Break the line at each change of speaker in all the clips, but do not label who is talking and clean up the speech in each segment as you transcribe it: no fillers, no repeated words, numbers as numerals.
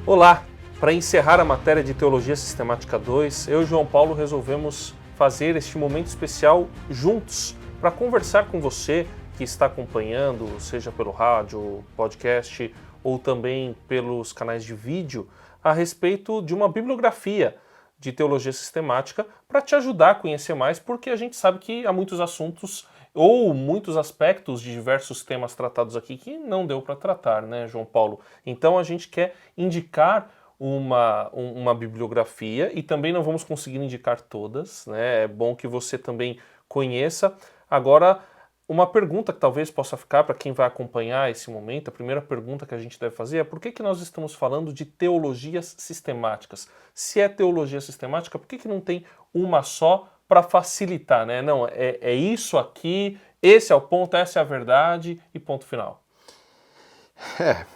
Olá! Para encerrar a matéria de Teologia Sistemática 2, eu e João Paulo resolvemos fazer este momento especial juntos para conversar com você que está acompanhando, seja pelo rádio, podcast ou também pelos canais de vídeo, a respeito de uma bibliografia de teologia sistemática para te ajudar a conhecer mais, porque a gente sabe que há muitos assuntos ou muitos aspectos de diversos temas tratados aqui que não deu para tratar, né, João Paulo? Então a gente quer indicar uma bibliografia e também não vamos conseguir indicar todas, né? É bom que você também conheça. Agora, uma pergunta que talvez possa ficar para quem vai acompanhar esse momento, a primeira pergunta que a gente deve fazer é por que nós estamos falando de teologias sistemáticas? Se é teologia sistemática, por que não tem uma só para facilitar, né? Não, é isso aqui, esse é o ponto, essa é a verdade e ponto final.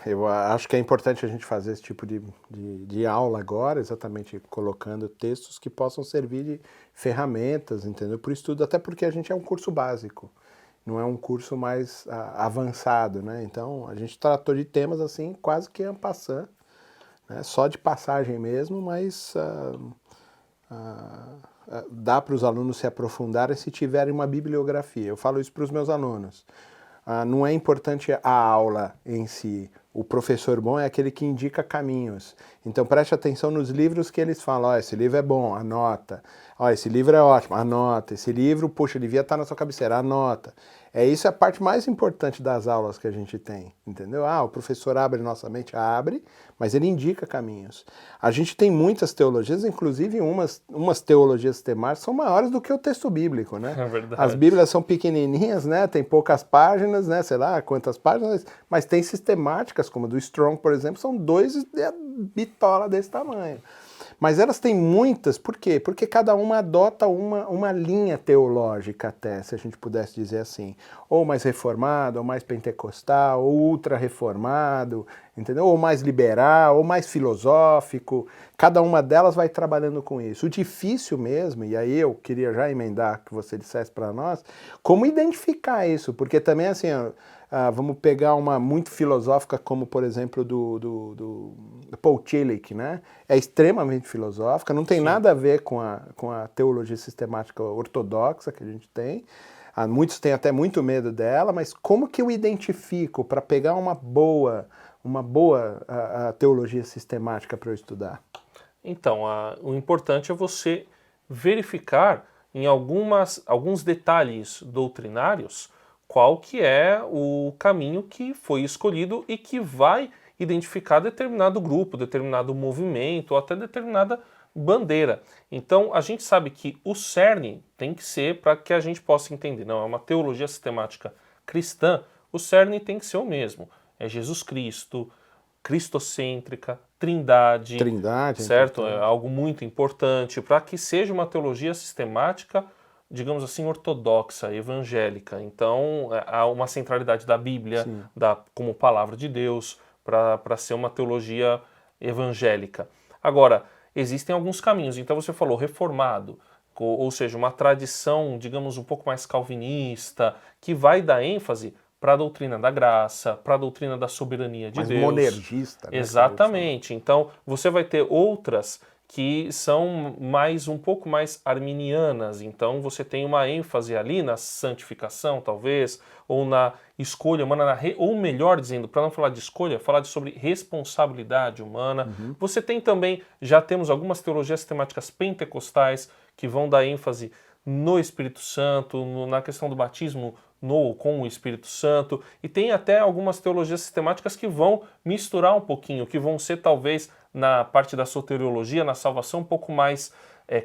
Eu acho que é importante a gente fazer esse tipo de aula agora, exatamente colocando textos que possam servir de ferramentas, entendeu? Para o estudo, até porque a gente é um curso básico, não é um curso mais avançado, né? Então, a gente tratou de temas assim, quase que en passant, né? Só de passagem mesmo, mas dá para os alunos se aprofundarem se tiverem uma bibliografia. Eu falo isso para os meus alunos. Não é importante a aula em si. O professor bom é aquele que indica caminhos. Então preste atenção nos livros que eles falam. Esse livro é bom, anota. Esse livro é ótimo, anota. Esse livro, puxa, devia estar na sua cabeceira, anota. Isso é a parte mais importante das aulas que a gente tem, entendeu? O professor abre nossa mente, abre, mas ele indica caminhos. A gente tem muitas teologias, inclusive umas teologias sistemáticas são maiores do que o texto bíblico, né?
É verdade.
As bíblias são pequenininhas, né? Tem poucas páginas, né? Sei lá quantas páginas, mas tem sistemáticas, como a do Strong, por exemplo, são 2 bitola desse tamanho. Mas elas têm muitas, por quê? Porque cada uma adota uma linha teológica até, se a gente pudesse dizer assim. Ou mais reformado, ou mais pentecostal, ou ultra-reformado, entendeu? Ou mais liberal, ou mais filosófico. Cada uma delas vai trabalhando com isso. O difícil mesmo, e aí eu queria já emendar que você dissesse para nós, como identificar isso? Porque também assim, vamos pegar uma muito filosófica como, por exemplo, do Paul Tillich, né? É extremamente filosófica, não tem
Sim.
nada a ver com a teologia sistemática ortodoxa que a gente tem. Muitos têm até muito medo dela, mas como que eu identifico para pegar uma boa teologia sistemática para eu estudar?
Então, o importante é você verificar em alguns detalhes doutrinários qual que é o caminho que foi escolhido e que vai identificar determinado grupo, determinado movimento ou até determinada bandeira. Então, a gente sabe que o cerne tem que ser, para que a gente possa entender, não é uma teologia sistemática cristã, o cerne tem que ser o mesmo. É Jesus Cristo, cristocêntrica, trindade, certo? É algo muito importante para que seja uma teologia sistemática, digamos assim, ortodoxa, evangélica. Então, há uma centralidade da Bíblia, como palavra de Deus, para ser uma teologia evangélica. Agora, existem alguns caminhos. Então, você falou reformado, ou seja, uma tradição, digamos, um pouco mais calvinista, que vai dar ênfase para a doutrina da graça, para a doutrina da soberania de Deus.
Monergista, né?
Exatamente. Então, você vai ter outras que são um pouco mais arminianas. Então, você tem uma ênfase ali na santificação, talvez, ou na escolha humana, ou melhor dizendo, para não falar de escolha, falar sobre responsabilidade humana. Você tem também, já temos algumas teologias sistemáticas pentecostais que vão dar ênfase no Espírito Santo, na questão do batismo com o Espírito Santo, e tem até algumas teologias sistemáticas que vão misturar um pouquinho, que vão ser talvez na parte da soteriologia, na salvação, um pouco mais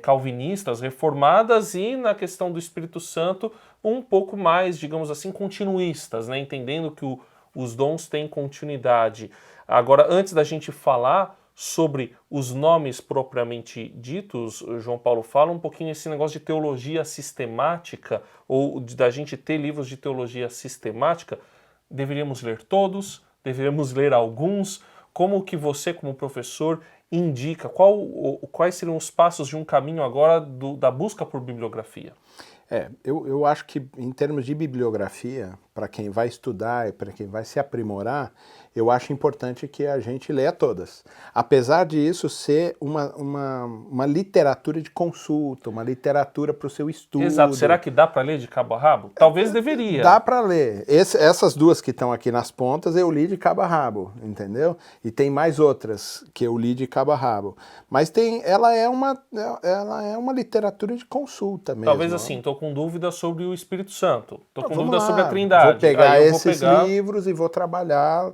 calvinistas, reformadas, e na questão do Espírito Santo um pouco mais, digamos assim, continuistas, né? Entendendo que os dons têm continuidade. Agora, antes da gente falar sobre os nomes propriamente ditos, João Paulo, fala um pouquinho esse negócio de teologia sistemática, ou da gente ter livros de teologia sistemática. Deveríamos ler todos? Deveríamos ler alguns? Como que você, como professor, indica? Quais seriam os passos de um caminho agora da busca por bibliografia?
Eu acho que em termos de bibliografia, para quem vai estudar e para quem vai se aprimorar, eu acho importante que a gente leia todas. Apesar de isso ser uma literatura de consulta, uma literatura para o seu estudo.
Exato. Será que dá para ler de cabo a rabo? Talvez deveria.
Dá para ler. Essas duas que estão aqui nas pontas eu li de cabo a rabo, entendeu? E tem mais outras que eu li de cabo a rabo. Mas ela é uma literatura de consulta mesmo.
Talvez assim, estou com dúvida sobre o Espírito Santo. Estou com dúvida
lá.
sobre a Trindade.
Vou pegar esses livros e vou trabalhar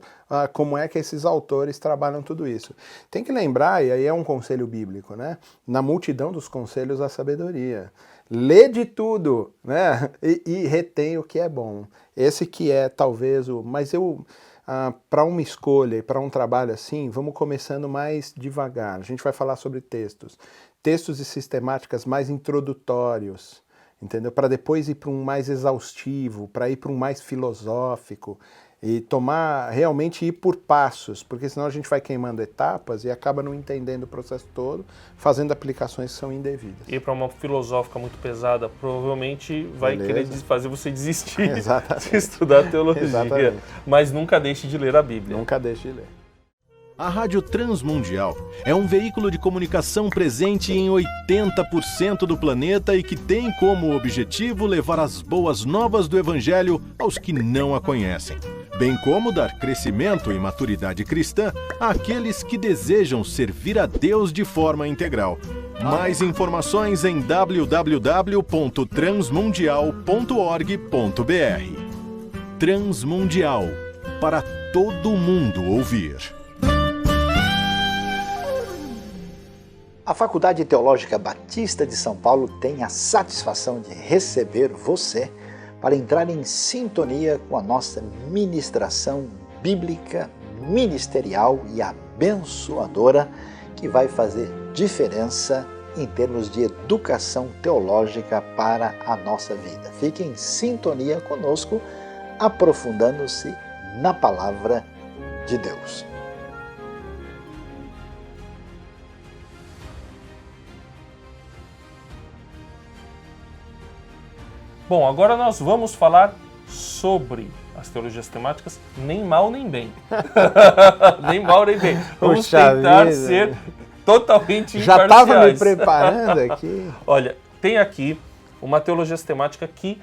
como é que esses autores trabalham tudo isso. Tem que lembrar, e aí é um conselho bíblico, né? Na multidão dos conselhos, a sabedoria. Lê de tudo, né? E retém o que é bom. Esse que é talvez o... Mas para uma escolha e para um trabalho assim, vamos começando mais devagar. A gente vai falar sobre textos. Textos e sistemáticas mais introdutórios, entendeu? Para depois ir para um mais exaustivo, para ir para um mais filosófico. E realmente ir por passos, porque senão a gente vai queimando etapas e acaba não entendendo o processo todo, fazendo aplicações que são indevidas.
E para uma filosófica muito pesada, provavelmente vai querer fazer você desistir de estudar teologia.
Exatamente.
Mas nunca deixe de ler a Bíblia.
Nunca deixe de ler.
A Rádio Transmundial é um veículo de comunicação presente em 80% do planeta e que tem como objetivo levar as boas novas do Evangelho aos que não a conhecem, bem como dar crescimento e maturidade cristã àqueles que desejam servir a Deus de forma integral. Mais informações em www.transmundial.org.br. Transmundial, para todo mundo ouvir.
A Faculdade Teológica Batista de São Paulo tem a satisfação de receber você para entrar em sintonia com a nossa ministração bíblica, ministerial e abençoadora, que vai fazer diferença em termos de educação teológica para a nossa vida. Fique em sintonia conosco, aprofundando-se na Palavra de Deus.
Bom, agora nós vamos falar sobre as teologias temáticas, nem mal nem bem. Nem mal nem bem. Vamos tentar ser totalmente imparciais.
Já estava me preparando aqui.
Olha, tem aqui uma teologia sistemática que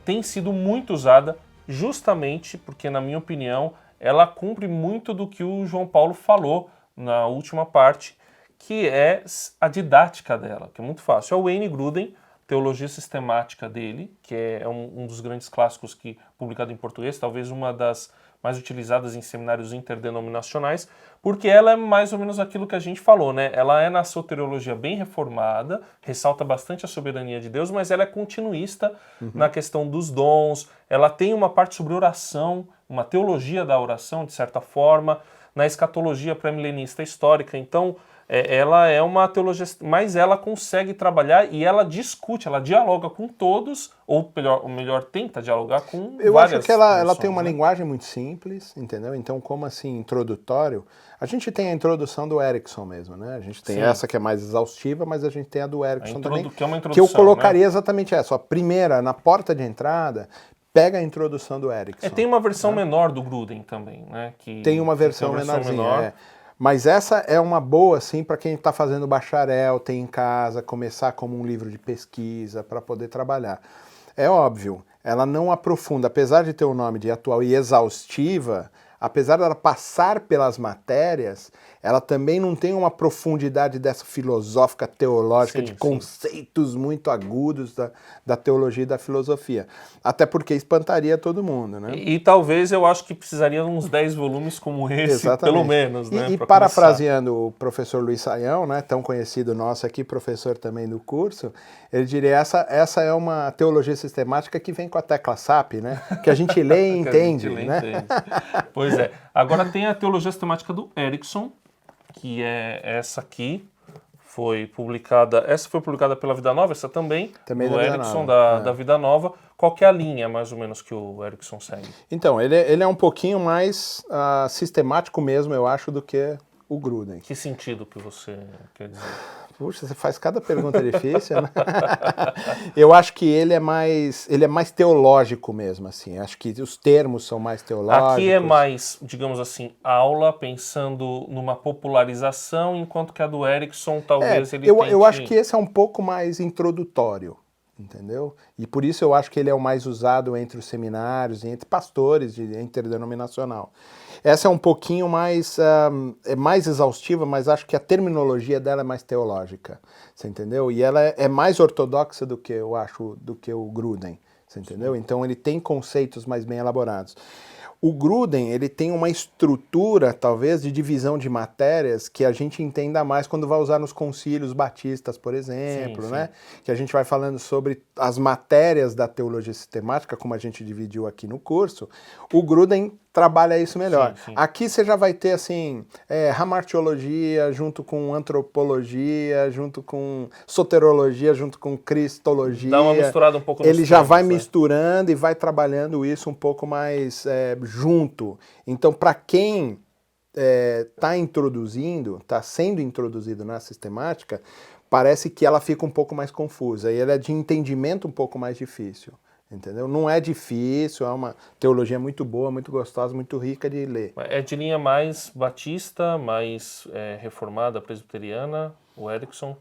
tem sido muito usada justamente porque, na minha opinião, ela cumpre muito do que o João Paulo falou na última parte, que é a didática dela, que é muito fácil. É o Wayne Grudem, Teologia Sistemática dele, que é um dos grandes clássicos publicado em português, talvez uma das mais utilizadas em seminários interdenominacionais, porque ela é mais ou menos aquilo que a gente falou, né? Ela é na soteriologia bem reformada, ressalta bastante a soberania de Deus, mas ela é continuista na questão dos dons, ela tem uma parte sobre oração, uma teologia da oração, de certa forma, na escatologia pré-milenista histórica, então ela é uma teologia, mas ela consegue trabalhar e ela discute, ela dialoga com todos, ou melhor tenta dialogar com várias.
Eu acho que ela tem uma linguagem muito simples, entendeu? Então, como assim, introdutório, a gente tem a introdução do Erickson mesmo, né? A gente tem essa que é mais exaustiva, mas a gente tem a do Erickson também,
que é uma introdução,
que eu colocaria exatamente essa. A primeira, na porta de entrada, pega a introdução do Erickson.
Tem uma versão menor do Grudem também, né?
Tem uma versão menorzinha, Mas essa é uma boa, assim, para quem está fazendo bacharel, tem em casa, começar como um livro de pesquisa para poder trabalhar. É óbvio, ela não aprofunda, apesar de ter o nome de atual e exaustiva, apesar dela passar pelas matérias, ela também não tem uma profundidade dessa filosófica teológica, de conceitos muito agudos da teologia e da filosofia. Até porque espantaria todo mundo, né?
E talvez eu acho que precisaria de uns 10 volumes como esse,
exatamente,
pelo menos, né?
E parafraseando o professor Luiz Saião, né, tão conhecido nosso aqui, professor também do curso, ele diria, essa é uma teologia sistemática que vem com a tecla SAP, né? Que a gente lê e entende, né?
Pois é. Agora tem a teologia sistemática do Erickson, que é essa aqui, essa foi publicada pela Vida Nova, essa também do Erickson, da Vida Nova. Qual que é a linha, mais ou menos, que o Erickson segue?
Então, ele é um pouquinho mais sistemático mesmo, eu acho, do que o Grudem.
Que sentido que você quer dizer?
Puxa, você faz cada pergunta difícil, né? Eu acho que ele é mais teológico mesmo, assim. Acho que os termos são mais teológicos.
Aqui é mais, digamos assim, aula, pensando numa popularização, enquanto que a do Erickson talvez ele tente...
Eu acho que esse é um pouco mais introdutório, entendeu? E por isso eu acho que ele é o mais usado entre os seminários e entre pastores de interdenominacional. Essa é um pouquinho mais, é mais exaustiva, mas acho que a terminologia dela é mais teológica, você entendeu? E ela é mais ortodoxa do que eu acho, do que o Gruden, você entendeu? Então ele tem conceitos mais bem elaborados. O Gruden, ele tem uma estrutura, talvez, de divisão de matérias que a gente entenda mais quando vai usar nos concílios batistas, por exemplo,
sim.
né? Que a gente vai falando sobre as matérias da teologia sistemática, como a gente dividiu aqui no curso. O Gruden trabalha isso melhor.
Sim.
Aqui você já vai ter, assim, hamartiologia junto com antropologia, junto com soterologia, junto com cristologia.
Dá uma misturada um pouco nos
Ele já
termos,
vai
né?
misturando e vai trabalhando isso um pouco mais junto. Então, para quem está sendo introduzido na sistemática, parece que ela fica um pouco mais confusa e ela é de entendimento um pouco mais difícil. Entendeu? Não é difícil, é uma teologia muito boa, muito gostosa, muito rica de ler.
É de linha mais batista, mais reformada, presbiteriana, o Erickson?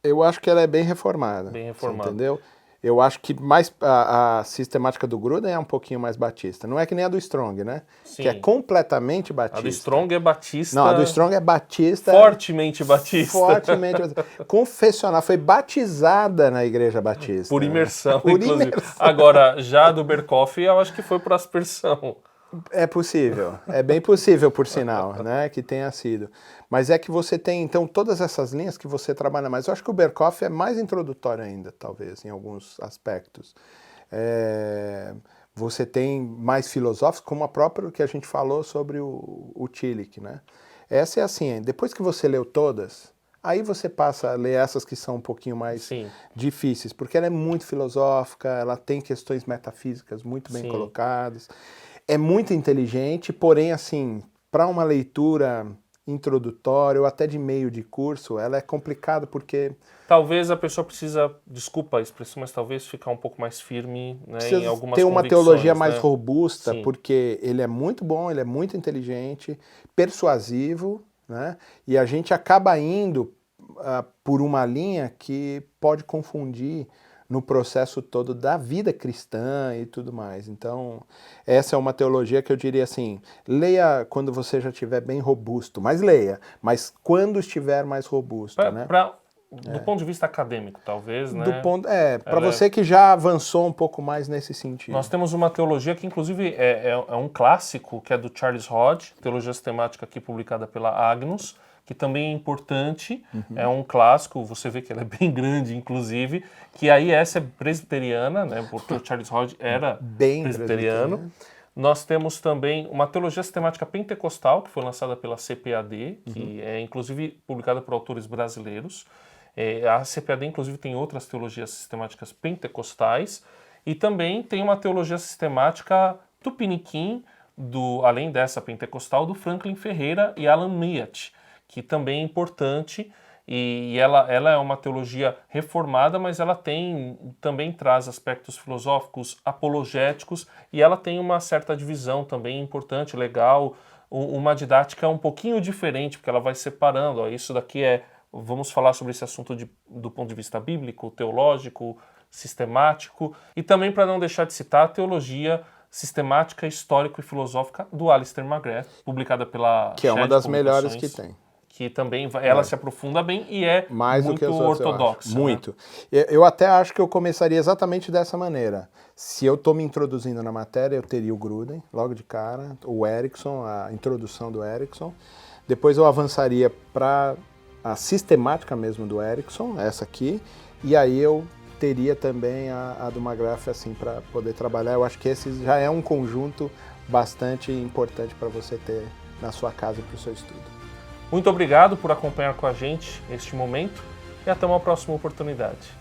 Eu acho que ela é bem reformada.
Bem reformada.
Você entendeu? Eu acho que mais a sistemática do Gruden é um pouquinho mais batista. Não é que nem a do Strong, né?
Sim.
Que é completamente batista.
A do Strong é batista...
Não, a do Strong é batista...
Fortemente batista.
Fortemente batista. Confessional. Foi batizada na igreja batista.
Por imersão,
Por
inclusive.
imersão.
Agora, já a do Berkoff, eu acho que foi por aspersão.
É possível. É bem possível, por sinal, né? Que tenha sido. Mas é que você tem, então, todas essas linhas que você trabalha mais. Eu acho que o Berkoff é mais introdutório ainda, talvez, em alguns aspectos. Você tem mais filosóficos, como a própria que a gente falou sobre o Tillich, né? Essa é assim, depois que você leu todas, aí você passa a ler essas que são um pouquinho mais difíceis, porque ela é muito filosófica, ela tem questões metafísicas muito bem colocadas, é muito inteligente, porém, assim, para uma leitura introdutória ou até de meio de curso, ela é complicada porque...
Talvez a pessoa precisa, desculpa a expressão, mas talvez ficar um pouco mais firme, né, em algumas
ter uma
convicções,
teologia
né?
mais robusta, porque ele é muito bom, ele é muito inteligente, persuasivo, né? E a gente acaba indo por uma linha que pode confundir no processo todo da vida cristã e tudo mais. Então, essa é uma teologia que eu diria assim, leia quando você já estiver bem robusto, mas leia, mas quando estiver mais robusto, né?
Do ponto de vista acadêmico, talvez, né?
Para você que já avançou um pouco mais nesse sentido.
Nós temos uma teologia que, inclusive, é um clássico, que é do Charles Hodge, Teologia Sistemática, aqui publicada pela Agnus, que também é importante, é um clássico, você vê que ela é bem grande, inclusive, que aí essa é presbiteriana, né? Porque o Charles Hodge era
bem
presbiteriano. Nós temos também uma teologia sistemática pentecostal, que foi lançada pela CPAD, que é inclusive publicada por autores brasileiros. A CPAD, inclusive, tem outras teologias sistemáticas pentecostais. E também tem uma teologia sistemática tupiniquim, além dessa pentecostal, do Franklin Ferreira e Alan Myatt, que também é importante. E ela é uma teologia reformada, mas ela também traz aspectos filosóficos, apologéticos, e ela tem uma certa divisão também importante, legal, uma didática um pouquinho diferente, porque ela vai separando. Isso daqui vamos falar sobre esse assunto do ponto de vista bíblico, teológico, sistemático, e também, para não deixar de citar, a teologia sistemática, histórico e filosófica do Alistair McGrath, publicada pela
que é uma das melhores que tem.
Que também ela se aprofunda bem e é
mais
muito
do que
ortodoxa.
Muito. Né? Eu até acho que eu começaria exatamente dessa maneira. Se eu estou me introduzindo na matéria, eu teria o Gruden, logo de cara, o Erickson, a introdução do Erickson. Depois eu avançaria para a sistemática mesmo do Erickson, essa aqui, e aí eu teria também a do McGrath assim para poder trabalhar. Eu acho que esse já é um conjunto bastante importante para você ter na sua casa para o seu estudo.
Muito obrigado por acompanhar com a gente este momento e até uma próxima oportunidade.